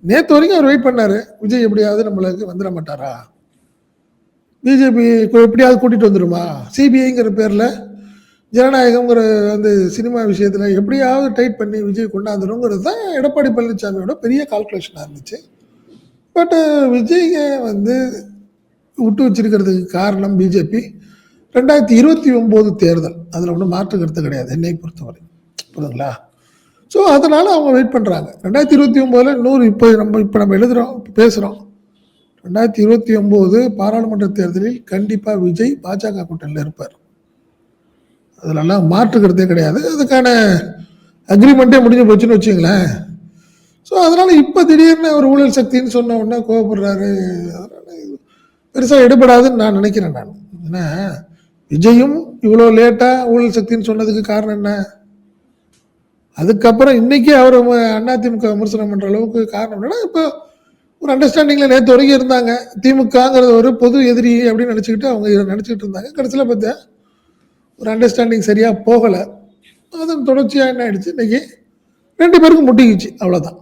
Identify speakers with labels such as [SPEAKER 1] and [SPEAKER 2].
[SPEAKER 1] நேத்து வரைக்கும் அவர் வெயிட் பண்ணாரு. விஜய் எப்படியாவது நம்மளுக்கு வந்துட மாட்டாரா? பிஜேபி எப்படியாவது கூட்டிட்டு வந்துருமா? சிபிஐங்கிற பேர்ல ஜனநாயகம்ங்கிற அந்த சினிமா விஷயத்துல எப்படியாவது டைட் பண்ணி விஜய் கொண்டாந்துருங்கிறது தான் எடப்பாடி பழனிசாமியோட பெரிய கால்குலேஷனா இருந்துச்சு. பட் விஜய்க வந்து விட்டு வச்சிருக்கிறதுக்கு காரணம் பிஜேபி 2029 தேர்தல். அதில் ஒன்றும் மாற்று கருத்து கிடையாது என்னை பொறுத்தவரை. புரியுதுங்களா? ஸோ அதனால அவங்க வெயிட் பண்ணுறாங்க. 2029 100 இப்போ நம்ம எழுதுகிறோம், பேசுகிறோம். 2029 பாராளுமன்ற தேர்தலில் கண்டிப்பாக விஜய் பாஜக கூட்டணியில் இருப்பார். அதிலெல்லாம் மாற்று கருத்தே கிடையாது. அதுக்கான அக்ரிமெண்ட்டே முடிஞ்சு போச்சுன்னு வச்சுங்களேன். ஸோ அதனால் இப்போ திடீர்னு அவர் ஊழல் சக்தின்னு சொன்ன உடனே கோவப்படுறாரு. அதனால் பெருசாக எடுபடாதுன்னு நான் நினைக்கிறேன். நான் ஏன்னா விஜயும் இவ்வளோ லேட்டாக ஊழல் சக்தின்னு சொன்னதுக்கு காரணம் என்ன? அதுக்கப்புறம் இன்னைக்கு அவர் அதிமுக விமர்சனம் பண்ணுற அளவுக்கு காரணம் என்னன்னா, இப்போ ஒரு அண்டர்ஸ்டாண்டிங்கில் நேற்று வரைக்கும் இருந்தாங்க. திமுகங்கிறது ஒரு பொது எதிரி அப்படின்னு அவங்க நினச்சிக்கிட்டு இருந்தாங்க. கடைசியில் பார்த்தா ஒரு அண்டர்ஸ்டாண்டிங் சரியாக போகலை. அதன் தொடர்ச்சியாக என்ன ஆயிடுச்சு, இன்னைக்கு 2 பேருக்கும் முட்டிக்கிச்சு, அவ்வளோதான்.